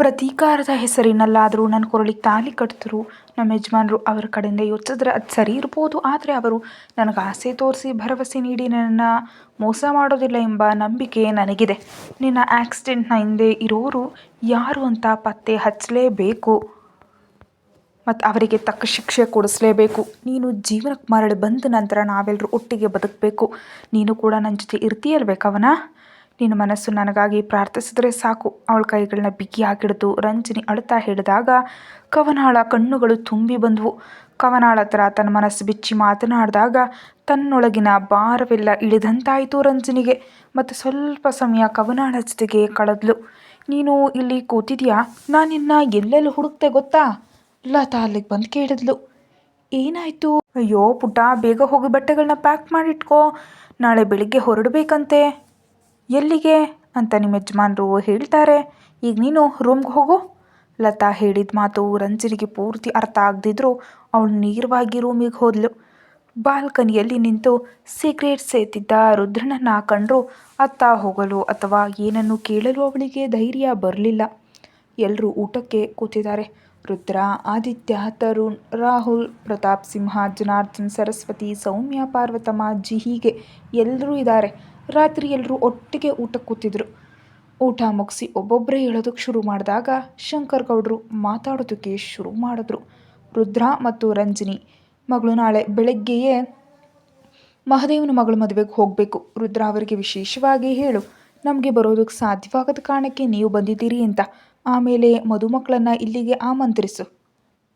ಪ್ರತೀಕಾರದ ಹೆಸರಿನಲ್ಲಾದರೂ ನನ್ನ ಕೊರಳಿಗೆ ತಾಳಿ ಕಟ್ಟಿದ್ರು ನಮ್ಮ ಯಜಮಾನರು. ಅವರ ಕಡೆಯಿಂದ ಯೋಚಿಸಿದ್ರೆ ಅದು ಸರಿ ಇರ್ಬೋದು, ಆದರೆ ಅವರು ನನಗೆ ಆಸೆ ತೋರಿಸಿ ಭರವಸೆ ನೀಡಿ ನನ್ನನ್ನು ಮೋಸ ಮಾಡೋದಿಲ್ಲ ಎಂಬ ನಂಬಿಕೆ ನನಗಿದೆ. ನಿನ್ನ ಆಕ್ಸಿಡೆಂಟ್ನ ಹಿಂದೆ ಇರೋರು ಯಾರು ಅಂತ ಪತ್ತೆ ಹಚ್ಚಲೇಬೇಕು ಮತ್ತು ಅವರಿಗೆ ತಕ್ಕ ಶಿಕ್ಷೆ ಕೊಡಿಸಲೇಬೇಕು. ನೀನು ಜೀವನಕ್ಕೆ ಮರಳಿ ಬಂದ ನಂತರ ನಾವೆಲ್ಲರೂ ಒಟ್ಟಿಗೆ ಬದುಕಬೇಕು. ನೀನು ಕೂಡ ನನ್ನ ಜೊತೆ ಇರ್ತೀಯಲ್ವೇ ಕವನ? ನಿನ್ನ ಮನಸ್ಸು ನನಗಾಗಿ ಪ್ರಾರ್ಥಿಸಿದ್ರೆ ಸಾಕು. ಅವಳ ಕೈಗಳನ್ನ ಬಿಗಿಯಾಗಿಡಿದು ರಂಜನಿ ಅಳುತ್ತಾ ಹೇಳಿದಾಗ ಕವನಾಳ ಕಣ್ಣುಗಳು ತುಂಬಿ ಬಂದವು. ಕವನಾಳ ಹತ್ರ ತನ್ನ ಮನಸ್ಸು ಬಿಚ್ಚಿ ಮಾತನಾಡಿದಾಗ ತನ್ನೊಳಗಿನ ಭಾರವೆಲ್ಲ ಇಳಿದಂತಾಯಿತು ರಂಜನಿಗೆ. ಮತ್ತು ಸ್ವಲ್ಪ ಸಮಯ ಕವನಾಳ ಜೊತೆಗೆ ಕಳೆದ್ಲು. ನೀನು ಇಲ್ಲಿ ಕೂತಿದ್ಯಾ? ನಾನು ನಿನ್ನ ಎಲ್ಲೆಲ್ಲಿ ಹುಡುಕ್ತೆ ಗೊತ್ತಾ? ಲತಾ ಅಲ್ಲಿಗೆ ಬಂದು ಕೇಳಿದ್ಲು. ಏನಾಯಿತು? ಅಯ್ಯೋ ಪುಟ್ಟ, ಬೇಗ ಹೋಗಿ ಬಟ್ಟೆಗಳನ್ನ ಪ್ಯಾಕ್ ಮಾಡಿಟ್ಕೋ, ನಾಳೆ ಬೆಳಿಗ್ಗೆ ಹೊರಡಬೇಕಂತೆ. ಎಲ್ಲಿಗೆ ಅಂತ ನಿಮ್ಮ ಯಜಮಾನರು ಹೇಳ್ತಾರೆ. ಈಗ ನೀನು ರೂಮ್ಗೆ ಹೋಗು. ಲತಾ ಹೇಳಿದ ಮಾತು ರಂಜನಿಗೆ ಪೂರ್ತಿ ಅರ್ಥ ಆಗದಿದ್ರು ಅವಳು ನೇರವಾಗಿ ರೂಮಿಗೆ ಹೋದ್ಲು. ಬಾಲ್ಕನಿಯಲ್ಲಿ ನಿಂತು ಸಿಗರೇಟ್ ಸೇತಿದ್ದ ರುದ್ರನನ್ನು ಕಂಡ್ರು ಅತ್ತ ಹೋಗಲು ಅಥವಾ ಏನನ್ನು ಕೇಳಲು ಅವಳಿಗೆ ಧೈರ್ಯ ಬರಲಿಲ್ಲ. ಎಲ್ಲರೂ ಊಟಕ್ಕೆ ಕೂತಿದ್ದಾರೆ. ರುದ್ರ, ಆದಿತ್ಯ, ತರುಣ್, ರಾಹುಲ್, ಪ್ರತಾಪ್ ಸಿಂಹ, ಜನಾರ್ದನ್, ಸರಸ್ವತಿ, ಸೌಮ್ಯ, ಪಾರ್ವತಮ್ಮ ಅಜ್ಜಿ, ಹೀಗೆ ಎಲ್ಲರೂ ಇದ್ದಾರೆ. ರಾತ್ರಿ ಎಲ್ಲರೂ ಒಟ್ಟಿಗೆ ಊಟಕ್ಕೆ ಕೂತಿದ್ರು. ಊಟ ಮುಗಿಸಿ ಒಬ್ಬೊಬ್ಬರೇ ಹೇಳೋದಕ್ಕೆ ಶುರು ಮಾಡಿದಾಗ ಶಂಕರ್ ಗೌಡರು ಮಾತಾಡೋದಕ್ಕೆ ಶುರು ಮಾಡಿದ್ರು. ರುದ್ರ ಮತ್ತು ರಂಜನಿ ಮಗಳು ನಾಳೆ ಬೆಳಗ್ಗೆಯೇ ಮಹದೇವನ ಮಗಳ ಮದುವೆಗೆ ಹೋಗಬೇಕು. ರುದ್ರ ಅವರಿಗೆ ವಿಶೇಷವಾಗಿ ಹೇಳು, ನಮಗೆ ಬರೋದಕ್ಕೆ ಸಾಧ್ಯವಾಗದ ಕಾರಣಕ್ಕೆ ನೀವು ಬಂದಿದ್ದೀರಿ ಅಂತ. ಆಮೇಲೆ ಮದುಮಕ್ಕಳನ್ನು ಇಲ್ಲಿಗೆ ಆಮಂತ್ರಿಸು.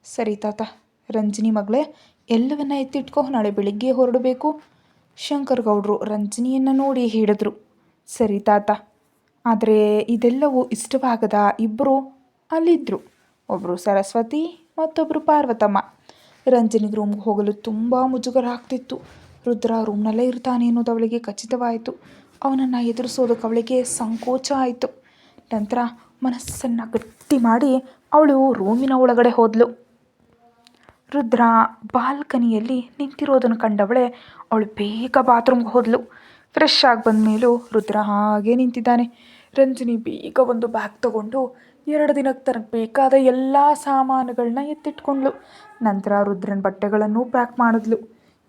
ಸರಿ ತಾತ. ರಂಜನಿ ಮಗಳೇ, ಎಲ್ಲವನ್ನ ಎತ್ತಿಟ್ಕೋ, ನಾಳೆ ಬೆಳಿಗ್ಗೆ ಹೊರಡಬೇಕು. ಶಂಕರ್ ಗೌಡರು ರಂಜನಿಯನ್ನು ನೋಡಿ ಹೇಳಿದ್ರು. ಸರಿ ತಾತ. ಆದರೆ ಇದೆಲ್ಲವೂ ಇಷ್ಟವಾಗದ ಇಬ್ಬರು ಅಲ್ಲಿದ್ದರು. ಒಬ್ಬರು ಸರಸ್ವತಿ, ಮತ್ತೊಬ್ಬರು ಪಾರ್ವತಮ್ಮ. ರಂಜನಿಗೆ ರೂಮ್ಗೆ ಹೋಗಲು ತುಂಬ ಮುಜುಗರ ಆಗ್ತಿತ್ತು. ರುದ್ರ ರೂಮ್ನಲ್ಲೇ ಇರ್ತಾನೆ ಅನ್ನೋದು ಅವಳಿಗೆ ಖಚಿತವಾಯಿತು. ಅವನನ್ನು ಎದುರಿಸೋದಕ್ಕೆ ಅವಳಿಗೆ ಸಂಕೋಚ ಆಯಿತು. ನಂತರ ಮನಸ್ಸನ್ನು ಗಟ್ಟಿ ಮಾಡಿ ಅವಳು ರೂಮಿನ ಒಳಗಡೆ ಹೋದ್ಲು. ರುದ್ರ ಬಾಲ್ಕನಿಯಲ್ಲಿ ನಿಂತಿರೋದನ್ನು ಕಂಡವಳೆ ಅವಳು ಬೇಗ ಬಾತ್ರೂಮ್ಗೆ ಹೋದ್ಲು. ಫ್ರೆಶ್ ಆಗಿ ಬಂದ ಮೇಲೂ ರುದ್ರ ಹಾಗೆ ನಿಂತಿದ್ದಾನೆ. ರಂಜನಿ ಬೇಗ ಒಂದು ಬ್ಯಾಗ್ ತಗೊಂಡು 2 ದಿನಕ್ಕೆ ತನಗೆ ಬೇಕಾದ ಎಲ್ಲ ಸಾಮಾನುಗಳನ್ನ ಎತ್ತಿಟ್ಕೊಂಡ್ಳು. ನಂತರ ರುದ್ರನ ಬಟ್ಟೆಗಳನ್ನು ಪ್ಯಾಕ್ ಮಾಡಿದ್ಲು.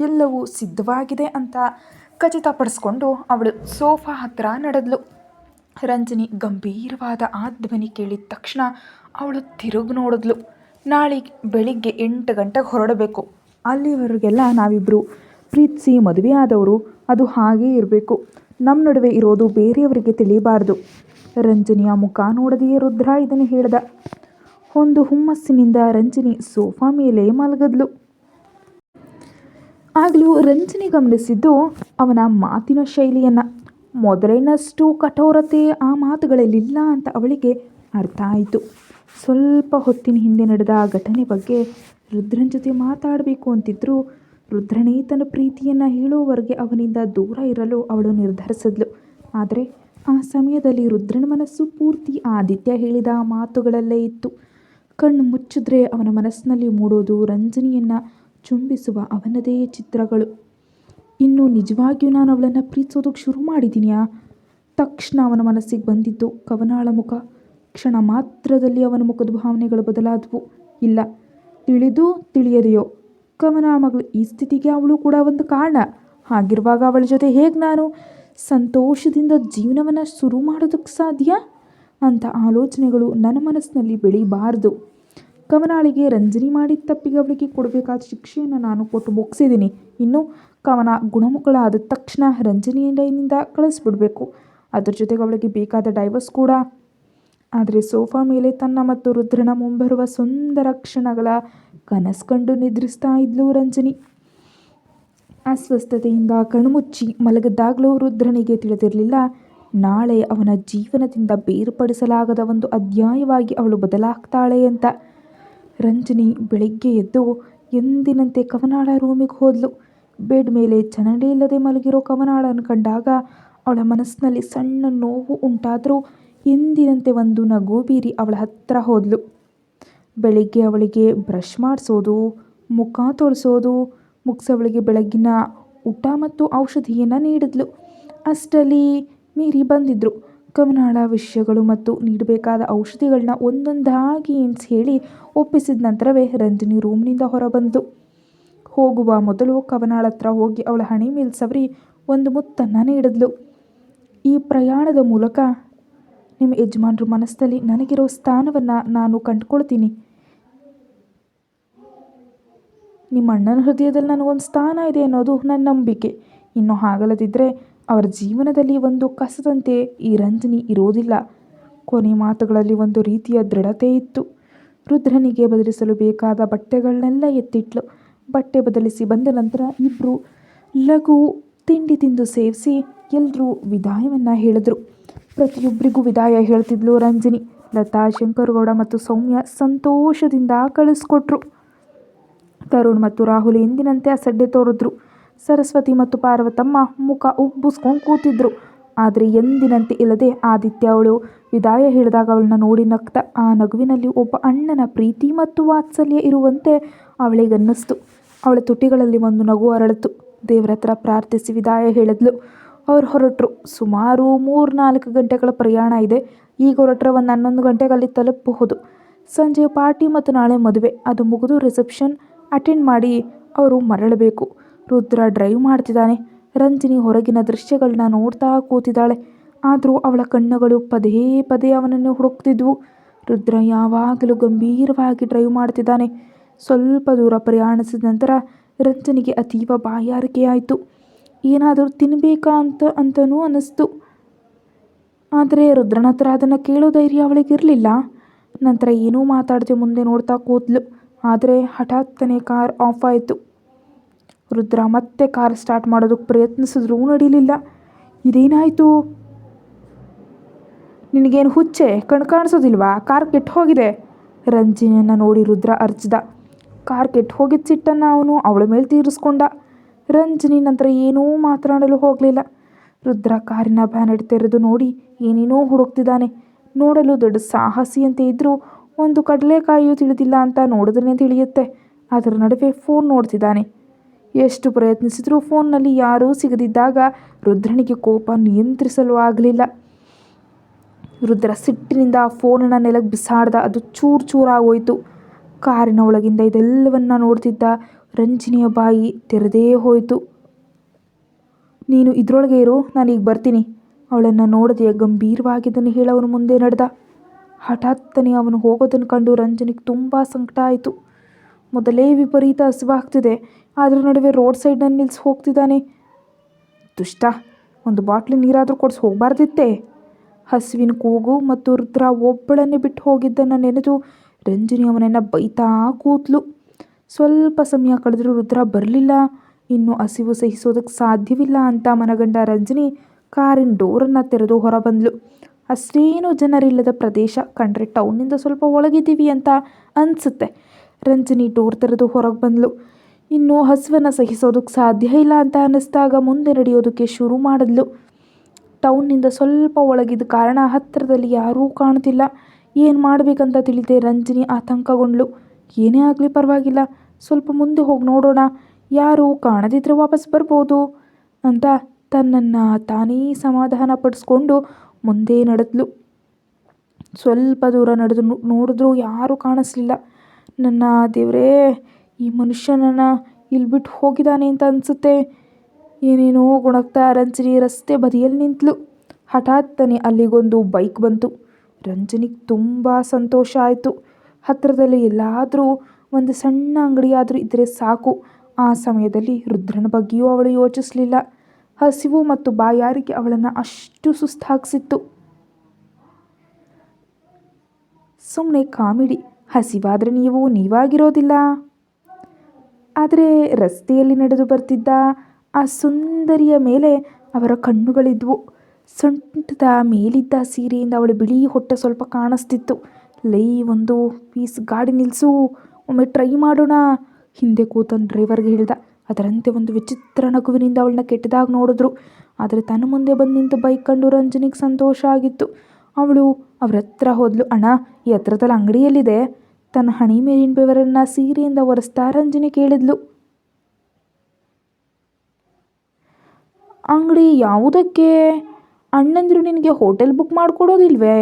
ಎಲ್ಲವೂ ಸಿದ್ಧವಾಗಿದೆ ಅಂತ ಖಚಿತಪಡಿಸ್ಕೊಂಡು ಅವಳು ಸೋಫಾ ಹತ್ರ ನಡೆದ್ಲು. ರಂಜನಿ ಗಂಭೀರವಾದ ಆ ಧ್ವನಿ ಕೇಳಿದ ತಕ್ಷಣ ಅವಳು ತಿರುಗಿ ನೋಡಿದ್ಲು. ನಾಳೆ ಬೆಳಿಗ್ಗೆ 8 ಗಂಟೆಗೆ ಹೊರಡಬೇಕು. ಅಲ್ಲಿವರೆಗೆಲ್ಲ ನಾವಿಬ್ಬರು ಪ್ರೀತಿಸಿ ಮದುವೆ ಆದವರು, ಅದು ಹಾಗೇ ಇರಬೇಕು. ನಮ್ಮ ನಡುವೆ ಇರೋದು ಬೇರೆಯವರಿಗೆ ತಿಳಿಬಾರ್ದು. ರಂಜನಿಯ ಮುಖ ನೋಡದೆಯೇ ರುದ್ರ ಇದನ್ನು ಹೇಳ್ದ. ಒಂದು ಹುಮ್ಮಸ್ಸಿನಿಂದ ರಂಜನಿ ಸೋಫಾ ಮೇಲೆ ಮಲಗಿದ್ಲು. ಆಗಲೂ ರಂಜನಿ ಗಮನಿಸಿದ್ದು ಅವನ ಮಾತಿನ ಶೈಲಿಯನ್ನು. ಮೊದಲಿನಷ್ಟು ಕಠೋರತೆ ಆ ಮಾತುಗಳಲ್ಲಿಲ್ಲ ಅಂತ ಅವಳಿಗೆ ಅರ್ಥ ಆಯಿತು. ಸ್ವಲ್ಪ ಹೊತ್ತಿನ ಹಿಂದೆ ನಡೆದ ಘಟನೆ ಬಗ್ಗೆ ರುದ್ರನ ಜೊತೆ ಮಾತಾಡಬೇಕು ಅಂತಿದ್ರು. ರುದ್ರನೇ ತನ್ನ ಪ್ರೀತಿಯನ್ನು ಹೇಳೋವರೆಗೆ ಅವನಿಂದ ದೂರ ಇರಲು ಅವಳು ನಿರ್ಧರಿಸಿದ್ಲು. ಆದರೆ ಆ ಸಮಯದಲ್ಲಿ ರುದ್ರನ ಮನಸ್ಸು ಪೂರ್ತಿ ಆದಿತ್ಯ ಹೇಳಿದ ಮಾತುಗಳಲ್ಲೇ ಇತ್ತು. ಕಣ್ಣು ಮುಚ್ಚಿದ್ರೆ ಅವನ ಮನಸ್ಸಿನಲ್ಲಿ ಮೂಡೋದು ರಂಜನಿಯನ್ನು ಚುಂಬಿಸುವ ಅವನದೇ ಚಿತ್ರಗಳು. ಇನ್ನು ನಿಜವಾಗಿಯೂ ನಾನು ಅವಳನ್ನು ಪ್ರೀತಿಸೋದಕ್ಕೆ ಶುರು ಮಾಡಿದ್ದೀನಿಯಾ? ತಕ್ಷಣ ಅವನ ಮನಸ್ಸಿಗೆ ಬಂದಿದ್ದು ಕವನಾಳ ಮುಖ. ಕ್ಷಣ ಮಾತ್ರದಲ್ಲಿ ಅವನ ಮುಖದ ಭಾವನೆಗಳು ಬದಲಾದವು. ಇಲ್ಲ, ತಿಳಿದು ತಿಳಿಯದೆಯೋ ಕವನ ಮಗಳು ಈ ಸ್ಥಿತಿಗೆ ಅವಳು ಕೂಡ ಒಂದು ಕಾರಣ. ಹಾಗಿರುವಾಗ ಅವಳ ಜೊತೆ ಹೇಗೆ ನಾನು ಸಂತೋಷದಿಂದ ಜೀವನವನ್ನು ಶುರು ಮಾಡೋದಕ್ಕೆ ಸಾಧ್ಯ ಅಂತ ಆಲೋಚನೆಗಳು ನನ್ನ ಮನಸ್ಸಿನಲ್ಲಿ ಬೆಳೀಬಾರ್ದು. ಕವನಾಳಿಗೆ ರಂಜನಿ ಮಾಡಿದ ತಪ್ಪಿಗೆ ಅವಳಿಗೆ ಕೊಡಬೇಕಾದ ಶಿಕ್ಷೆಯನ್ನು ನಾನು ಕೊಟ್ಟು ಮುಗಿಸಿದ್ದೀನಿ. ಇನ್ನು ಕವನ ಗುಣಮುಖಳಾದ ತಕ್ಷಣ ರಂಜನಿಯಿಂದ ಕಳಿಸ್ಬಿಡ್ಬೇಕು. ಅದ್ರ ಜೊತೆಗೆ ಅವಳಿಗೆ ಬೇಕಾದ ಡೈವರ್ಸ್ ಕೂಡ. ಆದರೆ ಸೋಫಾ ಮೇಲೆ ತನ್ನ ಮತ್ತು ರುದ್ರನ ಮುಂಬರುವ ಸುಂದರ ಕ್ಷಣಗಳ ಕನಸು ಕಂಡು ನಿದ್ರಿಸ್ತಾ ಇದ್ಲು ರಂಜನಿ. ಅಸ್ವಸ್ಥತೆಯಿಂದ ಕಣ್ಮುಚ್ಚಿ ಮಲಗಿದ್ದಾಗಲೂ ರುದ್ರನಿಗೆ ತಿಳಿದಿರಲಿಲ್ಲ ನಾಳೆ ಅವನ ಜೀವನದಿಂದ ಬೇರ್ಪಡಿಸಲಾಗದ ಒಂದು ಅಧ್ಯಾಯವಾಗಿ ಅವಳು ಬದಲಾಗ್ತಾಳೆ ಅಂತ. ರಂಜನಿ ಬೆಳಿಗ್ಗೆ ಎದ್ದು ಎಂದಿನಂತೆ ಕವನಾಳ ರೂಮಿಗೆ ಹೋದ್ಲು. ಬೆಡ್ ಮೇಲೆ ಚನಡೆ ಇಲ್ಲದೆ ಮಲಗಿರೋ ಕವನಾಳನ್ನು ಕಂಡಾಗ ಅವಳ ಮನಸ್ಸಿನಲ್ಲಿ ಸಣ್ಣ ನೋವು ಉಂಟಾದರೂ ಎಂದಿನಂತೆ ಒಂದು ನಗು ಬೀರಿ ಅವಳ ಹತ್ರ ಹೋದ್ಲು. ಬೆಳಿಗ್ಗೆ ಅವಳಿಗೆ ಬ್ರಷ್ ಮಾಡಿಸೋದು, ಮುಖ ತೊಳೆಸೋದು ಮುಗಿಸಿ ಅವಳಿಗೆ ಬೆಳಗ್ಗಿನ ಊಟ ಮತ್ತು ಔಷಧಿಯನ್ನು ನೀಡಿದ್ಲು. ಅಷ್ಟರಲ್ಲಿ ಮೀರಿ ಬಂದಿದ್ದರು. ಕವನಾಳ ವಿಷಯಗಳು ಮತ್ತು ನೀಡಬೇಕಾದ ಔಷಧಿಗಳನ್ನ ಒಂದೊಂದಾಗಿ ಎಣಿಸಿ ಹೇಳಿ ಒಪ್ಪಿಸಿದ ನಂತರವೇ ರಂಜನಿ ರೂಮ್ನಿಂದ ಹೊರಬಂದು ಹೋಗುವ ಮೊದಲು ಕವನಾಳ ಹತ್ರ ಹೋಗಿ ಅವಳ ಹಣೆ ಮೇಲೆ ಸವರಿ ಒಂದು ಮುತ್ತನ್ನು ನೀಡಿದ್ಲು. ಈ ಪ್ರಯಾಣದ ಮೂಲಕ ನಿಮ್ಮ ಯಜಮಾನ್ರ ಮನಸ್ಸಲ್ಲಿ ನನಗಿರೋ ಸ್ಥಾನವನ್ನು ನಾನು ಕಂಡುಕೊಳ್ತೀನಿ. ನಿಮ್ಮ ಅಣ್ಣನ ಹೃದಯದಲ್ಲಿ ನನಗೊಂದು ಸ್ಥಾನ ಇದೆ ಅನ್ನೋದು ನನ್ನ ನಂಬಿಕೆ. ಇನ್ನು ಹಾಗಲ್ಲದಿದ್ದರೆ ಅವರ ಜೀವನದಲ್ಲಿ ಒಂದು ಕಸದಂತೆ ಈ ರಂಜನಿ ಇರೋದಿಲ್ಲ. ಕೊನೆ ಮಾತುಗಳಲ್ಲಿ ಒಂದು ರೀತಿಯ ದೃಢತೆ ಇತ್ತು. ರುದ್ರನಿಗೆ ಬದಲಿಸಲು ಬೇಕಾದ ಬಟ್ಟೆಗಳನ್ನೆಲ್ಲ ಎತ್ತಿಟ್ಲು. ಬಟ್ಟೆ ಬದಲಿಸಿ ಬಂದ ನಂತರ ಇಬ್ಬರು ಲಘು ತಿಂಡಿ ತಿಂದು ಸೇವಿಸಿ ಎಲ್ಲರೂ ವಿದಾಯವನ್ನು ಹೇಳಿದ್ರು. ಪ್ರತಿಯೊಬ್ಬರಿಗೂ ವಿದಾಯ ಹೇಳ್ತಿದ್ಲು ರಂಜನಿ. ಲತಾ, ಶಂಕರಗೌಡ ಮತ್ತು ಸೌಮ್ಯ ಸಂತೋಷದಿಂದ ಕಳಿಸ್ಕೊಟ್ರು. ತರುಣ್ ಮತ್ತು ರಾಹುಲ್ ಎಂದಿನಂತೆ ಅಸಡ್ಡೆ ತೋರಿದ್ರು. ಸರಸ್ವತಿ ಮತ್ತು ಪಾರ್ವತಮ್ಮ ಮುಖ ಉಬ್ಬಿಸ್ಕೊಂಡು ಕೂತಿದ್ರು. ಆದರೆ ಎಂದಿನಂತೆ ಇಲ್ಲದೆ ಆದಿತ್ಯ ಅವಳು ವಿದಾಯ ಹೇಳಿದಾಗ ಅವಳನ್ನ ನೋಡಿ ನಗ್ತ. ಆ ನಗುವಿನಲ್ಲಿ ಒಬ್ಬ ಅಣ್ಣನ ಪ್ರೀತಿ ಮತ್ತು ವಾತ್ಸಲ್ಯ ಇರುವಂತೆ ಅವಳಿಗನ್ನಿಸ್ತು. ಅವಳ ತುಟಿಗಳಲ್ಲಿ ಒಂದು ನಗು ಅರಳಿತು. ದೇವರ ಹತ್ರ ಪ್ರಾರ್ಥಿಸಿ ವಿದಾಯ ಹೇಳಿದ್ಲು. ಅವ್ರು ಹೊರಟರು. ಸುಮಾರು 3-4 ಗಂಟೆಗಳ ಪ್ರಯಾಣ ಇದೆ. ಈಗ ಹೊರಟ್ರೆ ಒಂದು 11 ಗಂಟೆಗೆ ಅಲ್ಲಿ ತಲುಪಬಹುದು. ಸಂಜೆ ಪಾರ್ಟಿ ಮತ್ತು ನಾಳೆ ಮದುವೆ. ಅದು ಮುಗಿದು ರಿಸೆಪ್ಷನ್ ಅಟೆಂಡ್ ಮಾಡಿ ಅವರು ಮರಳಬೇಕು. ರುದ್ರ ಡ್ರೈವ್ ಮಾಡ್ತಿದ್ದಾನೆ. ರಂಜನಿ ಹೊರಗಿನ ದೃಶ್ಯಗಳನ್ನ ನೋಡ್ತಾ ಕೂತಿದ್ದಾಳೆ. ಆದರೂ ಅವಳ ಕಣ್ಣುಗಳು ಪದೇ ಪದೇ ಅವನನ್ನು ಹುಡುಕ್ತಿದ್ವು. ರುದ್ರ ಯಾವಾಗಲೂ ಗಂಭೀರವಾಗಿ ಡ್ರೈವ್ ಮಾಡ್ತಿದ್ದಾನೆ. ಸ್ವಲ್ಪ ದೂರ ಪ್ರಯಾಣಿಸಿದ ನಂತರ ರಂಜನಿಗೆ ಅತೀವ ಬಾಯಾರಿಕೆಯಾಯಿತು. ಏನಾದರೂ ತಿನ್ನಬೇಕಾ ಅಂತನೂ ಅನ್ನಿಸ್ತು. ಆದರೆ ರುದ್ರನ ಹತ್ರ ಅದನ್ನು ಕೇಳೋ ಧೈರ್ಯ ಅವಳಿಗಿರಲಿಲ್ಲ. ನಂತರ ಏನೂ ಮಾತಾಡದೆ ಮುಂದೆ ನೋಡ್ತಾ ಕೂತ್ಲು. ಆದರೆ ಹಠಾತ್ತನೆ ಕಾರ್ ಆಫ್ ಆಯಿತು. ರುದ್ರ ಮತ್ತೆ ಕಾರ್ ಸ್ಟಾರ್ಟ್ ಮಾಡೋದಕ್ಕೆ ಪ್ರಯತ್ನಿಸಿದ್ರೂ ನಡೀಲಿಲ್ಲ. ಇದೇನಾಯಿತು? ನಿನಗೇನು ಹುಚ್ಚೆ? ಕಣ್ ಕಾಣಿಸೋದಿಲ್ವಾ? ಕಾರ್ ಕೆಟ್ಟು ಹೋಗಿದೆ. ರಂಜನಿಯನ್ನು ನೋಡಿ ರುದ್ರ ಅರ್ಜಿದ. ಕಾರ್ ಕೆಟ್ಟು ಹೋಗಿದ್ದ ಸಿಟ್ಟನ್ನು ಅವನು ಅವಳ ಮೇಲೆ ತೀರಿಸ್ಕೊಂಡ. ರಂಜನಿ ನಂತರ ಏನೂ ಮಾತನಾಡಲು ಹೋಗಲಿಲ್ಲ. ರುದ್ರ ಕಾರಿನ ಬ್ಯಾನೆಟ್ ತೆರೆದು ನೋಡಿ ಏನೇನೋ ಹುಡುಕ್ತಿದ್ದಾನೆ. ನೋಡಲು ದೊಡ್ಡ ಸಾಹಸಿಯಂತೆ ಇದ್ದರೂ ಒಂದು ಕಡಲೆಕಾಯಿಯೂ ತಿಳಿದಿಲ್ಲ ಅಂತ ನೋಡಿದ್ರೆ ತಿಳಿಯುತ್ತೆ. ಅದರ ನಡುವೆ ಫೋನ್ ನೋಡ್ತಿದ್ದಾನೆ. ಎಷ್ಟು ಪ್ರಯತ್ನಿಸಿದ್ರೂ ಫೋನ್ನಲ್ಲಿ ಯಾರೂ ಸಿಗದಿದ್ದಾಗ ರುದ್ರನಿಗೆ ಕೋಪ ನಿಯಂತ್ರಿಸಲು ಆಗಲಿಲ್ಲ. ರುದ್ರ ಸಿಟ್ಟಿನಿಂದ ಫೋನನ್ನು ನೆಲಕ್ಕೆ ಬಿಸಾಡ್ದ. ಅದು ಚೂರು ಚೂರಾಗೋಯ್ತು. ಕಾರಿನ ಒಳಗಿಂದ ಇದೆಲ್ಲವನ್ನ ನೋಡ್ತಿದ್ದ ರಂಜನಿಯ ಬಾಯಿ ತೆರೆದೇ ಹೋಯಿತು. ನೀನು ಇದರೊಳಗೆ ಇರು, ನಾನೀಗ ಬರ್ತೀನಿ. ಅವಳನ್ನು ನೋಡದೆ ಗಂಭೀರವಾಗಿದ್ದನ್ನು ಹೇಳವನು ಮುಂದೆ ನಡೆದ. ಹಠಾತ್ತನೆ ಅವನು ಹೋಗೋದನ್ನು ಕಂಡು ರಂಜನಿಗೆ ತುಂಬ ಸಂಕಟ ಆಯಿತು. ಮೊದಲೇ ವಿಪರೀತ ಹಸಿವಾಗ್ತಿದೆ. ಅದರ ನಡುವೆ ರೋಡ್ ಸೈಡ್ನಲ್ಲಿ ನಿಲ್ಲಿಸಿ ಹೋಗ್ತಿದ್ದಾನೆ. ದುಷ್ಟ, ಒಂದು ಬಾಟ್ಲಿ ನೀರಾದರೂ ಕೊಡಿಸಿ ಹೋಗಬಾರ್ದಿತ್ತೇ. ಹಸುವಿನ ಕೂಗು ಮತ್ತು ರುದ್ರ ಒಬ್ಬಳನ್ನೇ ಬಿಟ್ಟು ಹೋಗಿದ್ದನ್ನು ನೆನೆದು ರಂಜನಿ ಅವನನ್ನು ಬೈತಾ ಕೂತ್ಲು. ಸ್ವಲ್ಪ ಸಮಯ ಕಳೆದರೂ ರುದ್ರ ಬರಲಿಲ್ಲ. ಇನ್ನು ಹಸಿವು ಸಹಿಸೋದಕ್ಕೆ ಸಾಧ್ಯವಿಲ್ಲ ಅಂತ ಮನಗಂಡ ರಂಜನಿ ಕಾರಿನ ಡೋರನ್ನು ತೆರೆದು ಹೊರಬಂದ್ಲು. ಅಷ್ಟೇನು ಜನರಿಲ್ಲದ ಪ್ರದೇಶ. ಕಂಡ್ರೆ ಟೌನ್ನಿಂದ ಸ್ವಲ್ಪ ಒಳಗಿದ್ದೀವಿ ಅಂತ ಅನಿಸುತ್ತೆ. ರಂಜನಿ ಡೋರ್ ತೆರೆದು ಹೊರಗೆ ಬಂದ್ಲು. ಇನ್ನು ಹಸುವನ್ನು ಸಹಿಸೋದಕ್ಕೆ ಸಾಧ್ಯ ಇಲ್ಲ ಅಂತ ಅನ್ನಿಸ್ದಾಗ ಮುಂದೆ ನಡೆಯೋದಕ್ಕೆ ಶುರು ಮಾಡಿದ್ಲು. ಟೌನ್ನಿಂದ ಸ್ವಲ್ಪ ಒಳಗಿದ್ದ ಕಾರಣ ಹತ್ತಿರದಲ್ಲಿ ಯಾರೂ ಕಾಣ್ತಿಲ್ಲ. ಏನು ಮಾಡಬೇಕಂತ ತಿಳಿದೆ ರಂಜನಿ ಆತಂಕಗೊಂಡ್ಳು. ಏನೇ ಆಗಲಿ ಪರವಾಗಿಲ್ಲ, ಸ್ವಲ್ಪ ಮುಂದೆ ಹೋಗಿ ನೋಡೋಣ, ಯಾರೂ ಕಾಣದಿದ್ದರೆ ವಾಪಸ್ ಬರ್ಬೋದು ಅಂತ ತನ್ನನ್ನು ತಾನೇ ಸಮಾಧಾನ ಪಡಿಸ್ಕೊಂಡು ಮುಂದೆ ನಡೆದ್ಲು. ಸ್ವಲ್ಪ ದೂರ ನಡೆದು ನೋಡಿದ್ರೂ ಯಾರೂ ಕಾಣಿಸ್ಲಿಲ್ಲ. ನನ್ನ ದೇವರೇ, ಈ ಮನುಷ್ಯನನ್ನು ಇಲ್ಲಿ ಬಿಟ್ಟು ಹೋಗಿದ್ದಾನೆ ಅಂತ ಅನಿಸುತ್ತೆ. ಏನೇನೋ ಗುಣಗ್ತಾ ರಂಜನಿ ರಸ್ತೆ ಬದಿಯಲ್ಲಿ ನಿಂತಳು. ಹಠಾತ್ತನೆ ಅಲ್ಲಿಗೊಂದು ಬೈಕ್ ಬಂತು. ರಂಜನಿಗೆ ತುಂಬ ಸಂತೋಷ ಆಯಿತು. ಹತ್ತಿರದಲ್ಲಿ ಎಲ್ಲಾದರೂ ಒಂದು ಸಣ್ಣ ಅಂಗಡಿಯಾದರೂ ಇದ್ದರೆ ಸಾಕು. ಆ ಸಮಯದಲ್ಲಿ ರುದ್ರನ ಬಗ್ಗೆಯೂ ಅವಳು ಯೋಚಿಸಲಿಲ್ಲ. ಹಸಿವು ಮತ್ತು ಬಾಯಾರಿಕೆ ಅವಳನ್ನು ಅಷ್ಟು ಸುಸ್ತಾಗಿಸಿತ್ತು. ಸುಮ್ಮನೆ ಕಾಮಿಡಿ. ಹಸಿವಾದರೆ ನೀವಾಗಿರೋದಿಲ್ಲ. ಆದರೆ ರಸ್ತೆಯಲ್ಲಿ ನಡೆದು ಬರ್ತಿದ್ದ ಆ ಸುಂದರಿಯ ಮೇಲೆ ಅವರ ಕಣ್ಣುಗಳಿದ್ವು. ಸೊಂಟದ ಮೇಲಿದ್ದ ಸೀರೆಯಿಂದ ಅವಳ ಬಿಳಿ ಹೊಟ್ಟೆ ಸ್ವಲ್ಪ ಕಾಣಿಸ್ತಿತ್ತು. ಲೈ, ಒಂದು ಪೀಸ್ ಗಾಡಿ ನಿಲ್ಲಿಸು, ಒಮ್ಮೆ ಟ್ರೈ ಮಾಡೋಣ, ಹಿಂದೆ ಕೂತನ ಡ್ರೈವರ್ಗೆ ಹೇಳ್ದ. ಅದರಂತೆ ಒಂದು ವಿಚಿತ್ರ ನಗುವಿನಿಂದ ಅವಳನ್ನ ಕೆಟ್ಟದಾಗಿ ನೋಡಿದ್ರು. ಆದರೆ ತನ್ನ ಮುಂದೆ ಬಂದು ನಿಂತು ಬೈಕ್ ಕಂಡು ರಂಜನಿಗೆ ಸಂತೋಷ ಆಗಿತ್ತು. ಅವಳು ಅವ್ರ ಹತ್ರ ಹೋದ್ಲು. ಅಣ್ಣ, ಈ ಹತ್ರದಲ್ಲಿ ಅಂಗಡಿಯಲ್ಲಿದೆ. ತನ್ನ ಹಣೆ ಮೇಲಿನ ಬೆವರನ್ನು ಸೀರೆಯಿಂದ ಒರೆಸ್ತಾ ರಂಜನಿ ಕೇಳಿದ್ಲು. ಅಂಗಡಿ ಯಾವುದಕ್ಕೆ ಅಣ್ಣಂದ್ರು ನಿನಗೆ ಹೋಟೆಲ್ ಬುಕ್ ಮಾಡಿಕೊಡೋದಿಲ್ವೇ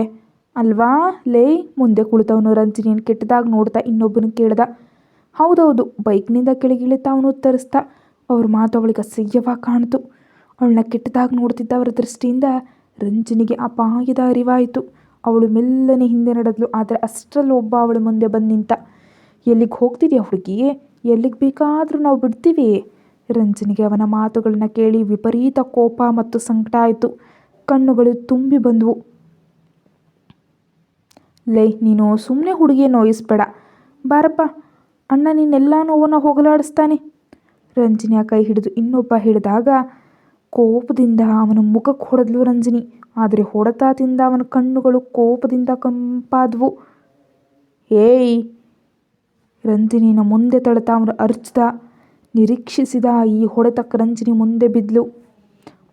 ಅಲ್ವಾ ಲೇ? ಮುಂದೆ ಕುಳಿತವನು ರಂಜಿನಿಯನ್ನು ಕೆಟ್ಟದಾಗಿ ನೋಡ್ತಾ ಇನ್ನೊಬ್ಬನ ಕೇಳ್ದ. ಹೌದೌದು, ಬೈಕ್ನಿಂದ ಕೆಳಗಿಳಿತಾ ಅವನು ಉತ್ತರಿಸ್ದ. ಅವ್ರ ಮಾತು ಅವಳಿಗೆ ಅಸಹ್ಯವಾಗಿ ಕಾಣಿತು. ಅವಳನ್ನ ಕೆಟ್ಟದಾಗಿ ನೋಡ್ತಿದ್ದ ಅವರ ದೃಷ್ಟಿಯಿಂದ ರಂಜಿನಿಗೆ ಅಪಾಯದ ಅರಿವಾಯಿತು. ಅವಳು ಮೆಲ್ಲನೆ ಹಿಂದೆ ನಡೆದ್ಲು. ಆದರೆ ಅಷ್ಟರಲ್ಲಿ ಒಬ್ಬ ಅವಳ ಮುಂದೆ ಬಂದು ನಿಂತ. ಎಲ್ಲಿಗೆ ಹೋಗ್ತಿದ್ಯಾ ಹುಡುಗಿ? ಎಲ್ಲಿಗೆ ಬೇಕಾದರೂ ನಾವು ಬಿಡ್ತೀವಿ. ರಂಜಿನಿಗೆ ಅವನ ಮಾತುಗಳನ್ನ ಕೇಳಿ ವಿಪರೀತ ಕೋಪ ಮತ್ತು ಸಂಕಟ ಆಯಿತು. ಕಣ್ಣುಗಳು ತುಂಬಿ ಬಂದವು. ಲೇ, ನೀನು ಸುಮ್ಮನೆ ಹುಡುಗಿಯ ನೋಯಿಸ್ಬೇಡ. ಬಾರಪ್ಪ, ಅಣ್ಣ ನಿನ್ನೆಲ್ಲ ನೋವನ್ನು ಹೋಗಲಾಡಿಸ್ತಾನೆ. ರಂಜಿನಿಯ ಕೈ ಹಿಡಿದು ಇನ್ನೊಬ್ಬ ಹಿಡಿದಾಗ ಕೋಪದಿಂದ ಅವನ ಮುಖಕ್ಕೆ ಹೊಡೆದ್ಲು ರಂಜಿನಿ. ಆದರೆ ಹೊಡೆತದಿಂದ ಅವನ ಕಣ್ಣುಗಳು ಕೋಪದಿಂದ ಕಂಪಾದವು. ಏಯ್! ರಂಜಿನಿನ ಮುಂದೆ ತಳ್ತಾ ಅವನು ಅರ್ಚ್ದ. ನಿರೀಕ್ಷಿಸಿದ ಈ ಹೊಡೆತಕ್ಕೆ ರಂಜಿನಿ ಮುಂದೆ ಬಿದ್ಲು.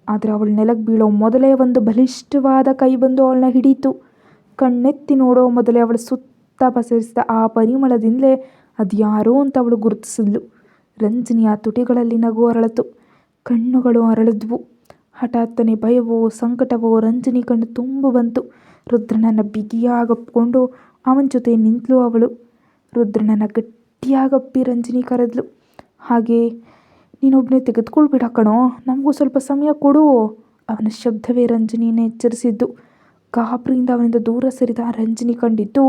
ಆದರೆ ಅವಳು ನೆಲಕ್ಕೆ ಬೀಳೋ ಮೊದಲೇ ಒಂದು ಬಲಿಷ್ಠವಾದ ಕೈ ಬಂದು ಅವಳನ್ನ ಹಿಡೀತು. ಕಣ್ಣೆತ್ತಿ ನೋಡೋ ಮೊದಲೇ ಅವಳು ಸುತ್ತ ಪಸರಿಸಿದ ಆ ಪರಿಮಳದಿಂದಲೇ ಅದ್ಯಾರೋ ಅಂತ ಅವಳು ಗುರುತಿಸಿದ್ಲು. ರಂಜಿನಿಯ ತುಟಿಗಳಲ್ಲಿ ನಗು ಅರಳಿತು. ಕಣ್ಣುಗಳು ಅರಳಿದ್ವು. ಹಠಾತ್ತನೆ ಭಯವೋ ಸಂಕಟವೋ ರಂಜಿನಿ ಕಣ್ಣು ತುಂಬು ಬಂತು. ರುದ್ರನನ್ನು ಬಿಗಿಯಾಗಪ್ಪಿಕೊಂಡು ಅವನ ಜೊತೆ ನಿಂತಳು ಅವಳು. ರುದ್ರನನ್ನು ಗಟ್ಟಿಯಾಗಪ್ಪಿ ರಂಜಿನಿ ಕರೆದ್ಲು. ಹಾಗೆ ನೀನೊಬ್ಬನೇ ತೆಗೆದುಕೊಳ್ಬಿಡ ಕಣೋ, ನಮಗೂ ಸ್ವಲ್ಪ ಸಮಯ ಕೊಡು. ಅವನ ಶಬ್ದವೇ ರಂಜಿನಿಯನ್ನು ಎಚ್ಚರಿಸಿದ್ದು. ಗಾಬರಿಯಿಂದ ಅವನಿಂದ ದೂರ ಸರಿದ ರಂಜಿನಿ ಕಂಡಿದ್ದು